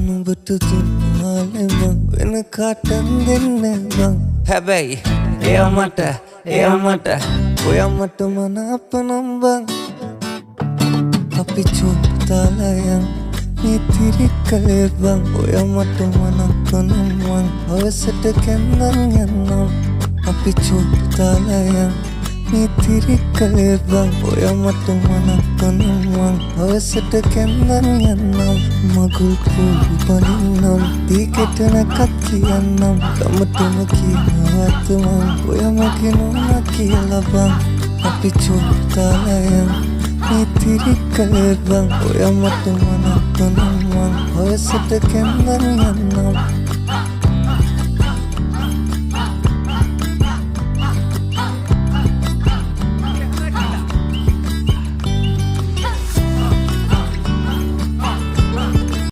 නුඹට දුන්නාලේ මං වෙන කාටන් දෙන්නේ බං හැබැයි එයා මට ඔයා මට මනාප නම් බං අපි චෝතාලයන් මේ තිරිකලේ බං ඔයා මට මනාප නම් මං හවසට කැන්දන් යන්නම් අපි චෝතාලයන් මේ තිරිකලේ බං ඔයා මට මනාප නම් මං හවසට කැන්දන් යන්නම් මගුල් පොල් බනින්නම් දීකට නැකත් කියන්නම් ගමටම කියනවත් මං ඔයා මගේ නෝනා කියලා බං අපි චෝතාලයන් මේ තිරිකලේ බං ඔයා මට මනාප නම් මං හවසට කැන්දන් යන්නම්